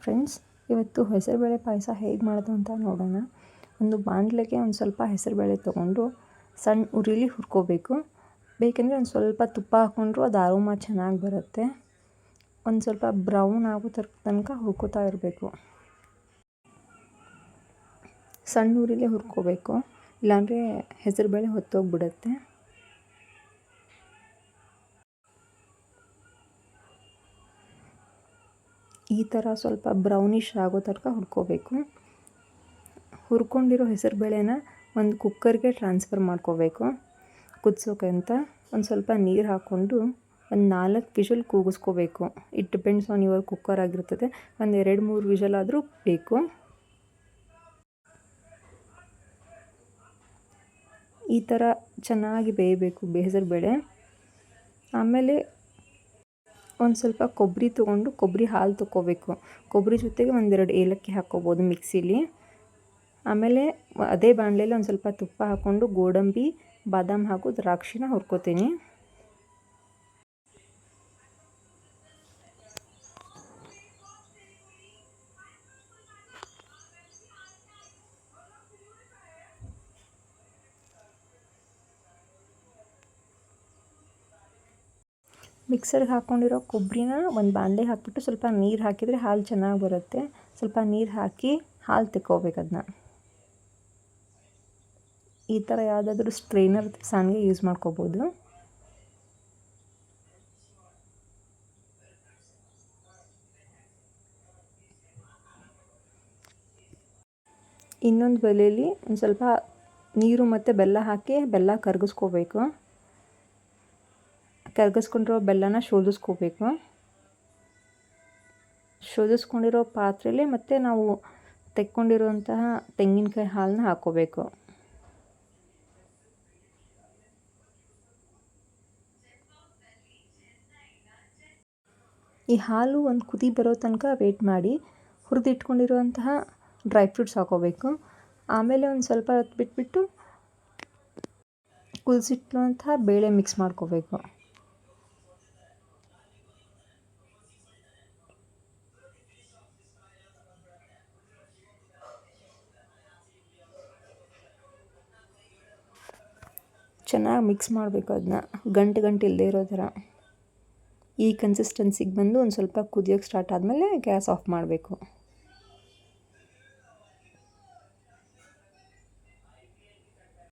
Friends, ಇವತ್ತು ಹೆಸರುಬೇಳೆ ಪಾಯಸ ಹೇಗೆ ಮಾಡೋದು ಅಂತ ನೋಡೋಣ. ಒಂದು ಬಾಣಲೆಗೆ ಒಂದು ಸ್ವಲ್ಪ ಹೆಸರುಬೇಳೆ ತೊಗೊಂಡು ಸಣ್ಣ ಉರಿಲಿ ಹುರ್ಕೋಬೇಕು. ಬೇಕೆಂದರೆ ಒಂದು ಸ್ವಲ್ಪ ತುಪ್ಪ ಹಾಕ್ಕೊಂಡ್ರು ಅದು ಅರೋಮಾ ಚೆನ್ನಾಗಿ ಬರುತ್ತೆ. ಒಂದು ಸ್ವಲ್ಪ ಬ್ರೌನ್ ಆಗೋ ತನಕ ಹುರ್ಕೋತಾ ಇರಬೇಕು. ಸಣ್ಣ ಉರಿಲೇ ಹುರ್ಕೋಬೇಕು, ಇಲ್ಲಾಂದರೆ ಹೆಸರುಬೇಳೆ ಹೊತ್ತೋಗ್ಬಿಡುತ್ತೆ. ಈ ಥರ ಸ್ವಲ್ಪ ಬ್ರೌನಿಷ್ ಆಗೋ ತನಕ ಹುರ್ಕೋಬೇಕು. ಹುರ್ಕೊಂಡಿರೋ ಹೆಸರುಬೇಳೆನ ಒಂದು ಕುಕ್ಕರ್ಗೆ ಟ್ರಾನ್ಸ್ಫರ್ ಮಾಡ್ಕೋಬೇಕು. ಕುದಿಸೋಕೆ ಅಂತ ಒಂದು ಸ್ವಲ್ಪ ನೀರು ಹಾಕ್ಕೊಂಡು ಒಂದು 4 ವಿಷಲ್ ಕೂಗಿಸ್ಕೋಬೇಕು. It depends on your cooker ಆಗಿರ್ತದೆ. ಒಂದು 2-3 ವಿಷಲ್ ಆದರೂ ಬೇಕು. ಈ ಥರ ಚೆನ್ನಾಗಿ ಬೇಯಬೇಕು ಹೆಸರುಬೇಳೆ. ಆಮೇಲೆ ಒಂದು ಸ್ವಲ್ಪ ಕೊಬ್ಬರಿ ತೊಗೊಂಡು ಕೊಬ್ಬರಿ ಹಾಲು ತೊಗೋಬೇಕು. ಕೊಬ್ಬರಿ ಜೊತೆಗೆ 1-2 ಏಲಕ್ಕಿ ಹಾಕ್ಕೋಬೋದು ಮಿಕ್ಸಿಲಿ. ಆಮೇಲೆ ಅದೇ ಬಾಣಲೆಯಲ್ಲಿ ಒಂದು ಸ್ವಲ್ಪ ತುಪ್ಪ ಹಾಕ್ಕೊಂಡು ಗೋಡಂಬಿ, ಬಾದಾಮ್ ಹಾಗೂ ದ್ರಾಕ್ಷಿನ ಹುರ್ಕೋತೀನಿ. ಮಿಕ್ಸರ್ಗೆ ಹಾಕ್ಕೊಂಡಿರೋ ಕೊಬ್ಬರಿನ ಒಂದು ಬಾಣಲೆಗೆ ಹಾಕಿಬಿಟ್ಟು ಸ್ವಲ್ಪ ನೀರು ಹಾಕಿದರೆ ಹಾಲು ಚೆನ್ನಾಗಿ ಬರುತ್ತೆ. ಸ್ವಲ್ಪ ನೀರು ಹಾಕಿ ಹಾಲು ತೆಕ್ಕೋಬೇಕು ಅದನ್ನ. ಈ ಥರ ಯಾವುದಾದ್ರೂ ಸ್ಟ್ರೈನರ್ ಸಾನ್ಗೆ ಯೂಸ್ ಮಾಡ್ಕೋಬೋದು. ಇನ್ನೊಂದು ಒಲೆಯಲ್ಲಿ ಒಂದು ಸ್ವಲ್ಪ ನೀರು ಮತ್ತು ಬೆಲ್ಲ ಹಾಕಿ ಬೆಲ್ಲ ಕರಗಿಸ್ಕೋಬೇಕು. ಕರಗಿಸ್ಕೊಂಡಿರೋ ಬೆಲ್ಲನ ಶೋಧಿಸ್ಕೊಂಡಿರೋ ಪಾತ್ರೆಯಲ್ಲಿ ಮತ್ತು ನಾವು ತೆಕ್ಕೊಂಡಿರುವಂತಹ ತೆಂಗಿನಕಾಯಿ ಹಾಲನ್ನ ಹಾಕ್ಕೋಬೇಕು. ಈ ಹಾಲು ಒಂದು ಕುದಿ ಬರೋ ತನಕ ವೆಯ್ಟ್ ಮಾಡಿ ಹುರಿದಿಟ್ಕೊಂಡಿರುವಂತಹ ಡ್ರೈ ಫ್ರೂಟ್ಸ್ ಹಾಕ್ಕೋಬೇಕು. ಆಮೇಲೆ ಒಂದು ಸ್ವಲ್ಪ ಹೊತ್ತು ಬಿಟ್ಬಿಟ್ಟು ಕುದಿಸಿಟ್ಟಿರುವಂತಹ ಬೇಳೆ ಮಿಕ್ಸ್ ಮಾಡ್ಕೋಬೇಕು. ಚೆನ್ನಾಗಿ ಮಿಕ್ಸ್ ಮಾಡಬೇಕು. ಅದನ್ನ ಗಂಟು ಇಲ್ಲದೆ ಇರೋ ಥರ ಈ ಕನ್ಸಿಸ್ಟೆನ್ಸಿಗೆ ಬಂದು ಒಂದು ಸ್ವಲ್ಪ ಕುದಿಯೋಕ್ಕೆ ಸ್ಟಾರ್ಟ್ ಆದಮೇಲೆ ಗ್ಯಾಸ್ ಆಫ್ ಮಾಡಬೇಕು.